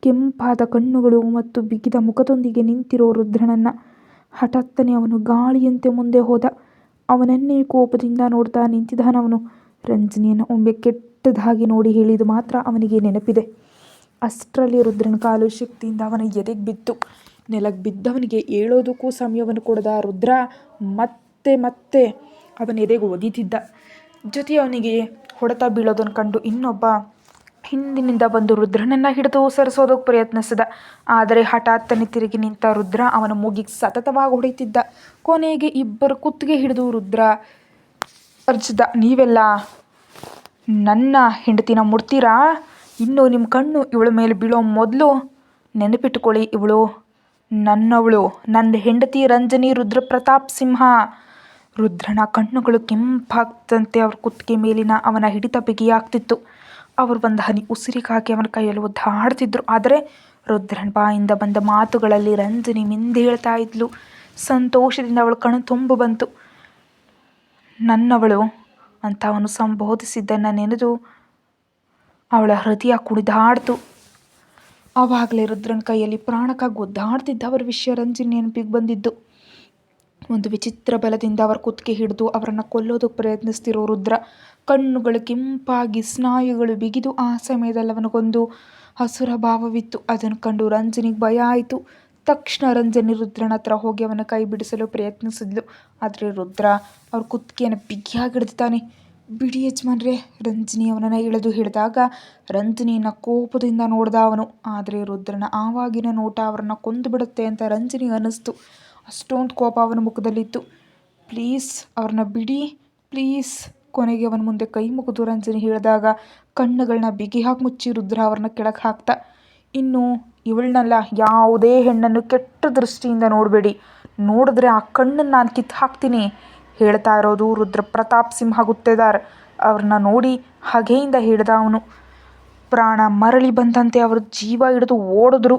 ಕೆಂಪಾದ ಕಣ್ಣುಗಳು ಮತ್ತು ಬಿಗಿದ ಮುಖದೊಂದಿಗೆ ನಿಂತಿರೋ ರುದ್ರನನ್ನು. ಹಠಾತ್ತನೆ ಅವನು ಗಾಳಿಯಂತೆ ಮುಂದೆ ಹೋದ. ಅವನನ್ನೇ ಕೋಪದಿಂದ ನೋಡ್ತಾ ನಿಂತಿದ್ದಾನವನು. ರಂಜಿನಿಯನ್ನು ಒಮ್ಮೆ ಕೆಟ್ಟದಾಗಿ ನೋಡಿ ಹೇಳಿದ್ದು ಮಾತ್ರ ಅವನಿಗೆ ನೆನಪಿದೆ. ಅಷ್ಟರಲ್ಲಿ ರುದ್ರನ ಕಾಲು ಶಕ್ತಿಯಿಂದ ಅವನ ಎದೆಗೆ ಬಿತ್ತು. ನೆಲಕ್ಕೆ ಬಿದ್ದವನಿಗೆ ಏಳೋದಕ್ಕೂ ಸಮಯವನ್ನು ಕೊಡದ ರುದ್ರ ಮತ್ತೆ ಮತ್ತೆ ಅವನ ಎದೆಗೆ ಒದಿತಿದ್ದ. ಜೊತೆ ಅವನಿಗೆ ಹೊಡೆತ ಬೀಳೋದನ್ನು ಕಂಡು ಇನ್ನೊಬ್ಬ ಹಿಂದಿನಿಂದ ಬಂದು ರುದ್ರನನ್ನು ಹಿಡಿದು ಸರಿಸೋದಕ್ಕೆ ಪ್ರಯತ್ನಿಸಿದ. ಆದರೆ ಹಠಾತ್ತನೆ ತಿರುಗಿ ನಿಂತ ರುದ್ರ ಅವನ ಮೂಗಿಗೆ ಸತತವಾಗಿ ಹೊಡೆಯುತ್ತಿದ್ದ. ಕೊನೆಗೆ ಇಬ್ಬರು ಕುತ್ತಿಗೆ ಹಿಡಿದು ರುದ್ರ ಅರ್ಚಿದ. ನೀವೆಲ್ಲ ನನ್ನ ಹೆಂಡತಿನ ಮುಡ್ತೀರಾ? ಇನ್ನು ನಿಮ್ಮ ಕಣ್ಣು ಇವಳ ಮೇಲೆ ಬೀಳೋ ಮೊದಲು ನೆನಪಿಟ್ಟುಕೊಳ್ಳಿ, ಇವಳು ನನ್ನವಳು, ನನ್ನ ಹೆಂಡತಿ ರಂಜನಿ ರುದ್ರಪ್ರತಾಪ್ ಸಿಂಹ. ರುದ್ರನ ಕಣ್ಣುಗಳು ಕೆಂಪಾಗ್ತಂತೆ ಅವ್ರ ಕುತ್ತಿಗೆ ಮೇಲಿನ ಅವನ ಹಿಡಿತ ಬಿಗಿಯಾಗ್ತಿತ್ತು. ಅವರು ಒಂದು ಹನಿ ಉಸಿರಿಗಾಗಿ ಅವನ ಕೈಯಲ್ಲಿ ಒದ್ದಾಡ್ತಿದ್ರು. ಆದರೆ ರುದ್ರನ ಬಾಯಿಂದ ಬಂದ ಮಾತುಗಳಲ್ಲಿ ರಂಜನಿ ಮಿಂದೆ ಹೇಳ್ತಾ ಇದ್ಲು. ಸಂತೋಷದಿಂದ ಅವಳ ಕಣ್ಣು ತುಂಬು ಬಂತು. ನನ್ನವಳು ಅಂತ ಅವನು ಸಂಬೋಧಿಸಿದ್ದನ್ನು ನೆನೆದು ಅವಳ ಹೃದಯ ಕುಣಿದಾಡ್ತು. ಆವಾಗಲೇ ರುದ್ರನ ಕೈಯಲ್ಲಿ ಪ್ರಾಣಕ್ಕಾಗಿ ಒದ್ದಾಡ್ತಿದ್ದ ಅವರ ವಿಷಯ ರಂಜಿನಿ ನೆನಪಿಗೆ ಬಂದಿದ್ದು. ಒಂದು ವಿಚಿತ್ರ ಬಲದಿಂದ ಅವರ ಕುತ್ತಿಗೆ ಹಿಡಿದು ಅವರನ್ನು ಕೊಲ್ಲೋದಕ್ಕೆ ಪ್ರಯತ್ನಿಸ್ತಿರೋ ರುದ್ರ ಕಣ್ಣುಗಳು ಕೆಂಪಾಗಿ ಸ್ನಾಯುಗಳು ಬಿಗಿದು ಆ ಸಮಯದಲ್ಲಿ ಅವನಿಗೊಂದು ಹಸುರ ಭಾವವಿತ್ತು. ಅದನ್ನು ಕಂಡು ರಂಜನಿಗೆ ಭಯ ಆಯಿತು. ತಕ್ಷಣ ರಂಜನಿ ರುದ್ರನ ಹತ್ರ ಹೋಗಿ ಅವನ ಕೈ ಬಿಡಿಸಲು ಪ್ರಯತ್ನಿಸಿದ್ಲು. ಆದರೆ ರುದ್ರ ಅವ್ರ ಕುತ್ತಿಗೆಯನ್ನು ಬಿಗಿಯಾಗಿ ಹಿಡಿದುತ್ತಾನೆ. ಬಿಡಿ ಯಜಮಾನ್ರೆ, ರಂಜನಿ ಅವನನ್ನು ಎಳೆದು ಹಿಡಿದಾಗ ರಂಜನಿಯನ್ನು ಕೋಪದಿಂದ ನೋಡ್ದ ಅವನು. ಆದರೆ ರುದ್ರನ ಆವಾಗಿನ ನೋಟ ಅವರನ್ನು ಕೊಂದು ಬಿಡುತ್ತೆ ಅಂತ ರಂಜನಿಗೆ ಅನ್ನಿಸ್ತು. ಅಷ್ಟೊಂದು ಕೋಪ ಅವನ ಮುಖದಲ್ಲಿತ್ತು. ಪ್ಲೀಸ್ ಅವ್ರನ್ನ ಬಿಡಿ ಪ್ಲೀಸ್. ಕೊನೆಗೆ ಅವನ ಮುಂದೆ ಕೈ ಮುಗಿದು ರಂಜನಿ ಹೇಳಿದಾಗ ಕಣ್ಣುಗಳನ್ನ ಬಿಗಿಯಾಗಿ ಮುಚ್ಚಿ ರುದ್ರ ಅವ್ರನ್ನ ಕೆಳಗೆ ಹಾಕ್ತ. ಇನ್ನು ಇವಳನ್ನೆಲ್ಲ ಯಾವುದೇ ಹೆಣ್ಣನ್ನು ಕೆಟ್ಟ ದೃಷ್ಟಿಯಿಂದ ನೋಡಬೇಡಿ, ನೋಡಿದ್ರೆ ಆ ಕಣ್ಣನ್ನು ನಾನು ಕಿತ್ತು ಹಾಕ್ತೀನಿ. ಹೇಳ್ತಾ ಇರೋದು ರುದ್ರ ಪ್ರತಾಪ್ ಸಿಂಹ ಗುತ್ತೇದಾರ್. ಅವ್ರನ್ನ ನೋಡಿ ಹಗೆಯಿಂದ ಹಿಡ್ದ ಅವನು. ಪ್ರಾಣ ಮರಳಿ ಬಂದಂತೆ ಅವರು ಜೀವ ಹಿಡಿದು ಓಡಿದ್ರು.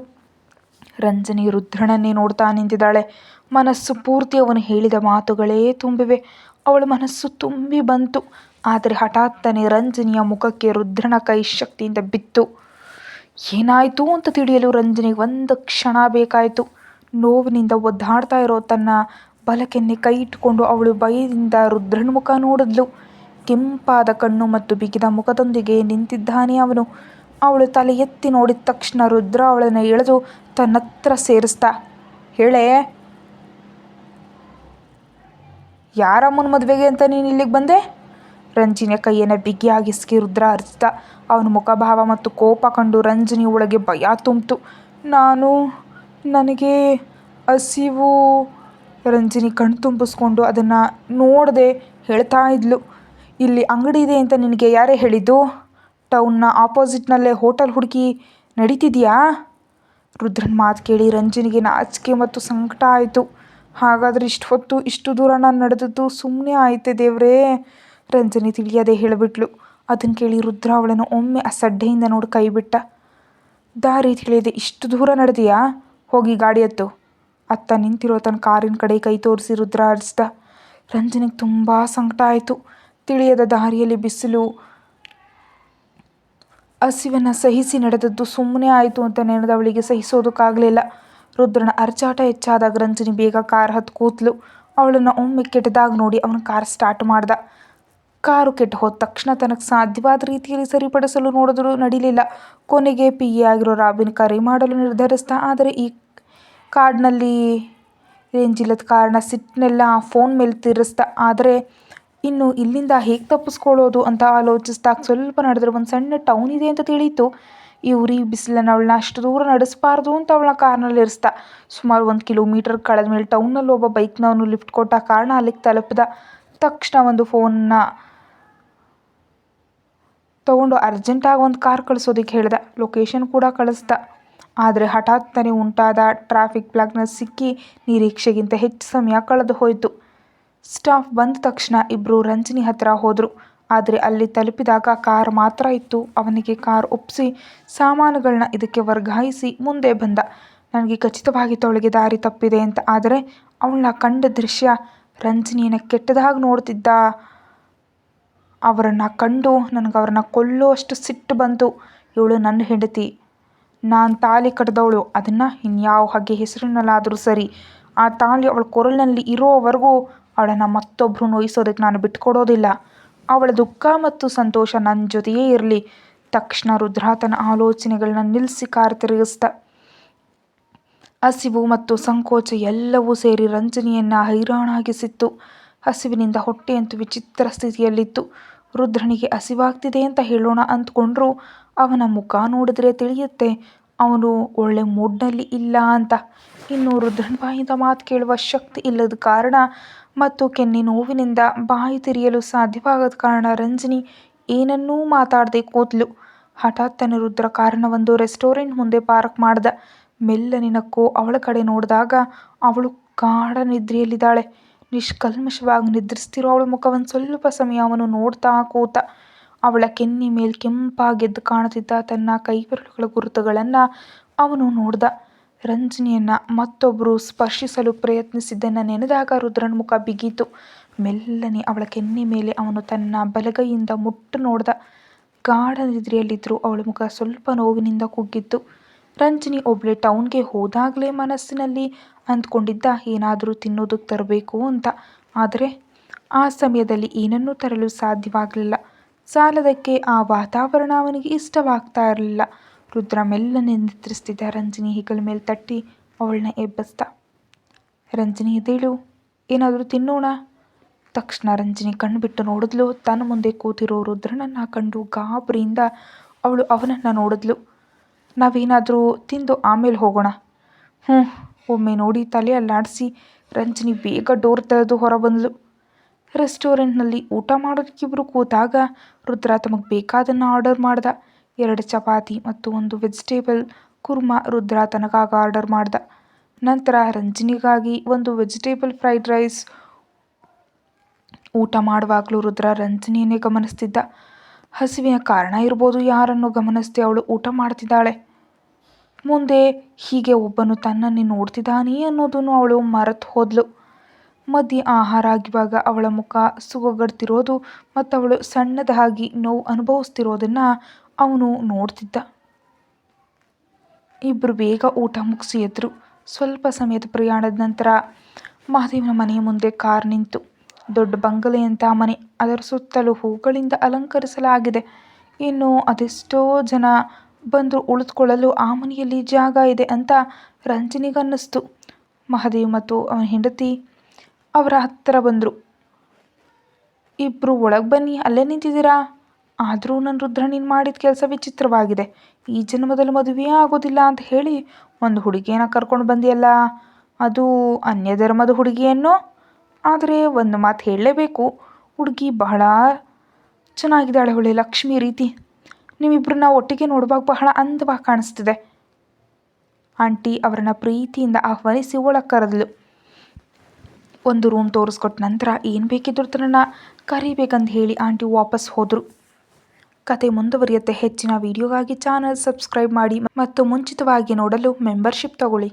ರಂಜನಿ ರುದ್ರನನ್ನೇ ನೋಡ್ತಾ ನಿಂತಿದ್ದಾಳೆ. ಮನಸ್ಸು ಪೂರ್ತಿ ಅವನು ಹೇಳಿದ ಮಾತುಗಳೇ ತುಂಬಿವೆ. ಅವಳ ಮನಸ್ಸು ತುಂಬಿ ಬಂತು. ಆದರೆ ಹಠಾತ್ತನೆ ರಂಜನಿಯ ಮುಖಕ್ಕೆ ರುದ್ರನ ಕೈ ಶಕ್ತಿಯಿಂದ ಬಿತ್ತು. ಏನಾಯಿತು ಅಂತ ತಿಳಿಯಲು ರಂಜನಿಗೆ ಒಂದು ಕ್ಷಣ ಬೇಕಾಯಿತು. ನೋವಿನಿಂದ ಒದ್ದಾಡ್ತಾ ಇರೋ ತನ್ನ ಬಲಕೆನ್ನೆ ಕೈ ಇಟ್ಟುಕೊಂಡು ಅವಳು ಭಯದಿಂದ ರುದ್ರನ ಮುಖ ನೋಡಿದ್ಲು. ಕೆಂಪಾದ ಕಣ್ಣು ಮತ್ತು ಬಿಗಿದ ಮುಖದೊಂದಿಗೆ ನಿಂತಿದ್ದಾನೆ ಅವನು. ಅವಳು ತಲೆ ಎತ್ತಿ ನೋಡಿದ ತಕ್ಷಣ ರುದ್ರ ಅವಳನ್ನು ಎಳೆದು ತನ್ನತ್ರ ಸೇರಿಸ್ತಾ, ಹೇಳೇ, ಯಾರಮ್ಮನ ಮದುವೆಗೆ ಅಂತ ನೀನು ಇಲ್ಲಿಗೆ ಬಂದೆ? ರಂಜಿನಿಯ ಕೈಯನ್ನು ಬಿಗಿಯಾಗಿಸ್ಕಿ ರುದ್ರ ಅರ್ಚಿದ. ಅವನ ಮುಖಭಾವ ಮತ್ತು ಕೋಪ ಕಂಡು ರಂಜಿನಿ ಒಳಗೆ ಭಯ ತುಂಬಿತು. ನನಗೆ ಹಸಿವು. ರಂಜಿನಿ ಕಣ್ಣು ತುಂಬಿಸ್ಕೊಂಡು ಅದನ್ನು ನೋಡದೆ ಹೇಳ್ತಾ ಇದ್ಲು. ಇಲ್ಲಿ ಅಂಗಡಿ ಇದೆ ಅಂತ ನಿನಗೆ ಯಾರೇ ಹೇಳಿದ್ದು? ಟೌನ್ನ ಆಪೋಸಿಟ್ನಲ್ಲೇ ಹೋಟೆಲ್ ಹುಡುಕಿ ನಡೀತಿದೆಯಾ? ರುದ್ರನ ಮಾತು ಕೇಳಿ ರಂಜಿನಿಗೆ ನಾಚಿಕೆ ಮತ್ತು ಸಂಕಟ ಆಯಿತು. ಹಾಗಾದರೆ ಇಷ್ಟು ಹೊತ್ತು ಇಷ್ಟು ದೂರ ನಾನು ನಡೆದದ್ದು ಸುಮ್ಮನೆ ಆಯಿತೆ ದೇವ್ರೇ. ರಂಜನಿ ತಿಳಿಯದೆ ಹೇಳಿಬಿಟ್ಲು. ಅದನ್ನು ಕೇಳಿ ರುದ್ರ ಅವಳನ್ನು ಒಮ್ಮೆ ಅಸಡ್ಡೆಯಿಂದ ನೋಡಿ ಕೈಬಿಟ್ಟ. ದಾರಿ ತಿಳಿಯದೆ ಇಷ್ಟು ದೂರ ನಡೆದೀಯಾ, ಹೋಗಿ ಗಾಡಿ ಹತ್ತು. ಅತ್ತ ನಿಂತಿರೋ ತನ್ನ ಕಾರಿನ ಕಡೆ ಕೈ ತೋರಿಸಿ ರುದ್ರ ಅರಿಸ್ದ. ರಂಜನಿಗೆ ತುಂಬ ಸಂಕಟ ಆಯಿತು. ತಿಳಿಯದ ದಾರಿಯಲ್ಲಿ ಬಿಸಿಲು ಹಸಿವನ್ನು ಸಹಿಸಿ ನಡೆದದ್ದು ಸುಮ್ಮನೆ ಆಯಿತು ಅಂತ ನೆನೆದವಳಿಗೆ ಸಹಿಸೋದಕ್ಕಾಗಲಿಲ್ಲ. ರುದ್ರನ ಅರಚಾಟ ಹೆಚ್ಚಾದಾಗ ರಂಜನಿ ಬೇಗ ಕಾರ್ ಹತ್ತು ಕೂತ್ಲು. ಅವಳನ್ನು ಒಮ್ಮೆ ಕೆಟ್ಟದಾಗ ನೋಡಿ ಅವನ ಕಾರ್ ಸ್ಟಾರ್ಟ್ ಮಾಡ್ದ. ಕಾರು ಕೆಟ್ಟು ಹೋದ ತಕ್ಷಣ ತನಗೆ ಸಾಧ್ಯವಾದ ರೀತಿಯಲ್ಲಿ ಸರಿಪಡಿಸಲು ನೋಡಿದ್ರು ನಡೀಲಿಲ್ಲ. ಕೊನೆಗೆ PA ಆಗಿರೋ ರಾಬಿನ್ ಕರೆ ಮಾಡಲು ನಿರ್ಧರಿಸ್ದ. ಆದರೆ ಈ ಕಾಡಿನಲ್ಲಿ ರೇಂಜ್ ಇಲ್ಲದ ಕಾರಣ ಸಿಟ್ಟನ್ನೆಲ್ಲ ಫೋನ್ ಮೇಲೆ ತೀರಿಸ್ದ. ಆದರೆ ಇನ್ನು ಇಲ್ಲಿಂದ ಹೇಗೆ ತಪ್ಪಿಸ್ಕೊಳ್ಳೋದು ಅಂತ ಆಲೋಚಿಸ್ದಾಗ ಸ್ವಲ್ಪ ನಡೆದ್ರೆ ಒಂದು ಸಣ್ಣ ಟೌನ್ ಇದೆ ಅಂತ ತಿಳಿಯಿತು. ಈ ಉರಿ ಬಿಸಿಲನ್ನು ಅವಳನ್ನ ಅಷ್ಟು ದೂರ ನಡೆಸಬಾರ್ದು ಅಂತ ಅವಳ ಕಾರ್ನಲ್ಲಿ ಇರಿಸ್ದ. ಸುಮಾರು 1 ಕಿಲೋಮೀಟರ್ ಕಳೆದ ಮೇಲೆ ಟೌನಲ್ಲಿ ಒಬ್ಬ ಬೈಕ್ನವನು ಲಿಫ್ಟ್ ಕೊಟ್ಟ ಕಾರಣ ಅಲ್ಲಿಗೆ ತಲುಪಿದ. ತಕ್ಷಣ ಒಂದು ಫೋನ್ನ ತಗೊಂಡು ಅರ್ಜೆಂಟಾಗಿ ಒಂದು ಕಾರ್ ಕಳಿಸೋದಕ್ಕೆ ಹೇಳ್ದ. ಲೊಕೇಶನ್ ಕೂಡ ಕಳಿಸ್ದ. ಆದರೆ ಹಠಾತ್ತನೆ ಉಂಟಾದ ಟ್ರಾಫಿಕ್ ಬ್ಲಾಕ್ನಲ್ಲಿ ಸಿಕ್ಕಿ ನಿರೀಕ್ಷೆಗಿಂತ ಹೆಚ್ಚು ಸಮಯ ಕಳೆದು ಹೋಯಿತು. ಸ್ಟಾಫ್ ಬಂದ ತಕ್ಷಣ ಇಬ್ಬರು ರಂಜನಿ ಹತ್ರ ಹೋದರು. ಆದರೆ ಅಲ್ಲಿ ತಲುಪಿದಾಗ ಕಾರ್ ಮಾತ್ರ ಇತ್ತು. ಅವನಿಗೆ ಕಾರ್ ಒಪ್ಪಿಸಿ ಸಾಮಾನುಗಳನ್ನ ಇದಕ್ಕೆ ವರ್ಗಾಯಿಸಿ ಮುಂದೆ ಬಂದ. ನನಗೆ ಖಚಿತವಾಗಿತ್ತು ಅವಳಿಗೆ ದಾರಿ ತಪ್ಪಿದೆ ಅಂತ. ಆದರೆ ಅವಳನ್ನ ಕಂಡ ದೃಶ್ಯ ರಂಜನಿಯನ್ನು ಕೆಟ್ಟದಾಗಿ ನೋಡ್ತಿದ್ದ. ಅವರನ್ನು ಕಂಡು ನನಗೆ ಅವರನ್ನು ಕೊಲ್ಲೋ ಅಷ್ಟು ಸಿಟ್ಟು ಬಂತು. ಇವಳು ನನ್ನ ಹೆಂಡತಿ, ನಾನು ತಾಳಿ ಕಟ್ಟಿದವಳು. ಅದನ್ನು ಇನ್ಯಾವ ಹಾಗೆ ಹೆಸರಿನಲ್ಲಾದರೂ ಸರಿ, ಆ ತಾಳಿ ಅವಳ ಕೊರಳಿನಲ್ಲಿ ಇರೋವರೆಗೂ ಅವಳನ್ನು ಮತ್ತೊಬ್ಬರು ನೋಯಿಸೋದಕ್ಕೆ ನಾನು ಬಿಟ್ಕೊಡೋದಿಲ್ಲ. ಅವಳ ದುಃಖ ಮತ್ತು ಸಂತೋಷ ನನ್ನ ಜೊತೆಯೇ ಇರಲಿ. ತಕ್ಷಣ ರುದ್ರ ತನ್ನ ಆಲೋಚನೆಗಳನ್ನ ನಿಲ್ಲಿಸಿ ಕಾರ್ ತಿರುಗಿಸ್ದ. ಹಸಿವು ಮತ್ತು ಸಂಕೋಚ ಎಲ್ಲವೂ ಸೇರಿ ರಂಜನಿಯನ್ನು ಹೈರಾಣಾಗಿಸಿತ್ತು. ಹಸಿವಿನಿಂದ ಹೊಟ್ಟೆಯಂತೂ ವಿಚಿತ್ರ ಸ್ಥಿತಿಯಲ್ಲಿತ್ತು. ರುದ್ರನಿಗೆ ಹಸಿವಾಗ್ತಿದೆ ಅಂತ ಹೇಳೋಣ ಅಂದ್ಕೊಂಡ್ರೂ ಅವನ ಮುಖ ನೋಡಿದ್ರೆ ತಿಳಿಯುತ್ತೆ ಅವನು ಒಳ್ಳೆ ಮೂಡ್ನಲ್ಲಿ ಇಲ್ಲ ಅಂತ. ಇನ್ನು ರುದ್ರನ ಬಾಯಿಂದ ಮಾತು ಕೇಳುವ ಶಕ್ತಿ ಇಲ್ಲದ ಕಾರಣ ಮತ್ತು ಕೆನ್ನೆ ನೋವಿನಿಂದ ಬಾಯಿ ತೆರೆಯಲು ಸಾಧ್ಯವಾಗದ ಕಾರಣ ರಂಜನಿ ಏನನ್ನೂ ಮಾತಾಡದೆ ಕೂತ್ಲು. ಹಠಾತ್ತನೆ ರುದ್ರ ಕಾರನ್ನ ಒಂದು ರೆಸ್ಟೋರೆಂಟ್ ಮುಂದೆ ಪಾರ್ಕ್ ಮಾಡ್ದ. ಮೆಲ್ಲನೆ ನಕ್ಕು ಅವಳ ಕಡೆ ನೋಡಿದಾಗ ಅವಳು ಗಾಢ ನಿದ್ರೆಯಲ್ಲಿದ್ದಾಳೆ. ನಿಷ್ಕಲ್ಮಶವಾಗಿ ನಿದ್ರಿಸ್ತಿರೋ ಅವಳ ಮುಖವನ್ನು ಸ್ವಲ್ಪ ಸಮಯ ಅವನು ನೋಡ್ತಾ ಕೂತ. ಅವಳ ಕೆನ್ನೆ ಮೇಲೆ ಕೆಂಪಾಗೆದ್ದು ಕಾಣುತ್ತಿದ್ದ ತನ್ನ ಕೈಬೆರಳುಗಳ ಗುರುತುಗಳನ್ನು ಅವನು ನೋಡ್ದ. ರಂಜನಿಯನ್ನು ಮತ್ತೊಬ್ಬರು ಸ್ಪರ್ಶಿಸಲು ಪ್ರಯತ್ನಿಸಿದ್ದನ್ನು ನೆನೆದಾಗ ರುದ್ರನ ಮುಖ ಬಿಗಿತು. ಮೆಲ್ಲನೆ ಅವಳ ಕೆನ್ನೆ ಮೇಲೆ ಅವನು ತನ್ನ ಬಲಗೈಯಿಂದ ಮುಟ್ಟು ನೋಡ್ದ. ಗಾಢ ನಿದ್ರೆಯಲ್ಲಿದ್ದರೂ ಅವಳ ಮುಖ ಸ್ವಲ್ಪ ನೋವಿನಿಂದ ಕುಗ್ಗಿತ್ತು. ರಂಜನಿ ಒಬ್ಳೆ ಟೌನ್ಗೆ ಹೋದಾಗಲೇ ಮನಸ್ಸಿನಲ್ಲಿ ಅಂದ್ಕೊಂಡಿದ್ದ ಏನಾದರೂ ತಿನ್ನೋದಕ್ಕೆ ತರಬೇಕು ಅಂತ. ಆದರೆ ಆ ಸಮಯದಲ್ಲಿ ಏನನ್ನೂ ತರಲು ಸಾಧ್ಯವಾಗಲಿಲ್ಲ. ಸಾಲದಕ್ಕೆ ಆ ವಾತಾವರಣ ಅವನಿಗೆ ಇಷ್ಟವಾಗ್ತಾ ಇರಲಿಲ್ಲ. ರುದ್ರ ಮೆಲ್ಲನೆ ನಿದ್ರಿಸ್ತಿದ್ದ ರಂಜನಿ ಹೆಗಲ ಮೇಲೆ ತಟ್ಟಿ ಅವಳನ್ನ ಎಬ್ಬಿಸ್ದ. ರಂಜನಿ ಎದ್ದೇಳು, ಏನಾದರೂ ತಿನ್ನೋಣ. ತಕ್ಷಣ ರಂಜನಿ ಕಣ್ಬಿಟ್ಟು ನೋಡಿದ್ಲು. ತನ್ನ ಮುಂದೆ ಕೂತಿರೋ ರುದ್ರನನ್ನು ಕಂಡು ಗಾಬರಿಯಿಂದ ಅವಳು ಅವನನ್ನು ನೋಡಿದ್ಲು. ನಾವೇನಾದರೂ ತಿಂದು ಆಮೇಲೆ ಹೋಗೋಣ. ಒಮ್ಮೆ ನೋಡಿ ತಲೆ ಅಲ್ಲಾಡಿಸಿ ರಂಜನಿ ಬೇಗ ಡೋರ್ ತೆರೆದು ಹೊರಬಂದ್ಲು. ರೆಸ್ಟೋರೆಂಟ್ನಲ್ಲಿ ಊಟ ಮಾಡೋದಕ್ಕಿಬ್ರು ಕೂತಾಗ ರುದ್ರ ತಮಗೆ ಬೇಕಾದನ್ನು ಆರ್ಡರ್ ಮಾಡ್ದ. 2 ಚಪಾತಿ ಮತ್ತು 1 ವೆಜಿಟೇಬಲ್ ಕುರ್ಮಾ ರುದ್ರ ತನಗಾಗಿ ಆರ್ಡರ್ ಮಾಡ್ದ. ನಂತರ ರಂಜನಿಗಾಗಿ 1 ವೆಜಿಟೇಬಲ್ ಫ್ರೈಡ್ ರೈಸ್. ಊಟ ಮಾಡುವಾಗಲೂ ರುದ್ರ ರಂಜನಿಯನ್ನೇ ಗಮನಿಸ್ತಿದ್ದ. ಹಸಿವಿನ ಕಾರಣ ಇರ್ಬೋದು, ಯಾರನ್ನು ಗಮನಿಸದೆ ಅವಳು ಊಟ ಮಾಡ್ತಿದ್ದಾಳೆ. ಮುಂದೆ ಹೀಗೆ ಒಬ್ಬನು ತನ್ನನ್ನೇ ನೋಡ್ತಿದ್ದಾನೆ ಅನ್ನೋದನ್ನು ಅವಳು ಮರೆತು ಹೋದ್ಲು. ಮಧ್ಯೆ ಆಹಾರ ಆಗಿವಾಗ ಅವಳ ಮುಖ ಸುಗಗಡ್ತಿರೋದು ಮತ್ತು ಅವಳು ಸಣ್ಣದಾಗಿ ನೋವು ಅನುಭವಿಸ್ತಿರೋದನ್ನು ಅವನು ನೋಡ್ತಿದ್ದ. ಇಬ್ಬರು ಬೇಗ ಊಟ ಮುಗಿಸಿ ಎದ್ರು. ಸ್ವಲ್ಪ ಸಮಯದ ಪ್ರಯಾಣದ ನಂತರ ಮಹದೇವನ ಮನೆಯ ಮುಂದೆ ಕಾರ್ ನಿಂತು. ದೊಡ್ಡ ಬಂಗಲೆಯಂಥ ಮನೆ, ಅದರ ಸುತ್ತಲೂ ಹೂಗಳಿಂದ ಅಲಂಕರಿಸಲಾಗಿದೆ. ಇನ್ನು ಅದೆಷ್ಟೋ ಜನ ಬಂದರೂ ಉಳಿದುಕೊಳ್ಳಲು ಆ ಮನೆಯಲ್ಲಿ ಜಾಗ ಇದೆ ಅಂತ ರಂಜನಿಗನ್ನಿಸ್ತು. ಮಹದೇವ್ ಮತ್ತು ಅವನ ಹೆಂಡತಿ ಅವರ ಹತ್ತಿರ ಬಂದರು. ಇಬ್ಬರು ಒಳಗೆ ಬನ್ನಿ, ಅಲ್ಲೇ ನಿಂತಿದ್ದೀರಾ. ಆದರೂ ನನ್ನ ರುದ್ರ ನೀನು ಮಾಡಿದ ಕೆಲಸ ವಿಚಿತ್ರವಾಗಿದೆ. ಈ ಜನ್ಮದಲ್ಲಿ ಮದುವೆಯೇ ಆಗೋದಿಲ್ಲ ಅಂತ ಹೇಳಿ ಒಂದು ಹುಡುಗಿಯನ್ನು ಕರ್ಕೊಂಡು ಬಂದಿಯಲ್ಲ, ಅದು ಅನ್ಯ ಧರ್ಮದ ಹುಡುಗಿಯನ್ನು. ಆದರೆ ಒಂದು ಮಾತು ಹೇಳಲೇಬೇಕು, ಹುಡುಗಿ ಬಹಳ ಚೆನ್ನಾಗಿದ್ದಾಳೆ, ಒಳ್ಳೆ ಲಕ್ಷ್ಮಿ ರೀತಿ. ನಿಮ್ಮಿಬ್ಬರನ್ನ ಒಟ್ಟಿಗೆ ನೋಡುವಾಗ ಬಹಳ ಅಂದವಾಗಿ ಕಾಣಿಸ್ತಿದೆ. ಆಂಟಿ ಅವರನ್ನ ಪ್ರೀತಿಯಿಂದ ಆಹ್ವಾನಿಸಿ ಒಳಗೆ ಕರೆದ್ಲು. ಒಂದು ರೂಮ್ ತೋರಿಸ್ಕೊಟ್ಟ ನಂತರ ಏನು ಬೇಕಿದ್ರು ತನ್ನ ಕರಿಬೇಕಂತ ಹೇಳಿ ಆಂಟಿ ವಾಪಸ್ ಹೋದರು. ಕತೆ ಮುಂದುವರಿಯುತ್ತೆ. ಹೆಚ್ಚಿನ ವಿಡಿಯೋಗಾಗಿ ಚಾನಲ್ ಸಬ್ಸ್ಕ್ರೈಬ್ ಮಾಡಿ ಮತ್ತು ಮುಂಚಿತವಾಗಿ ನೋಡಲು ಮೆಂಬರ್ಶಿಪ್ ತಗೊಳ್ಳಿ.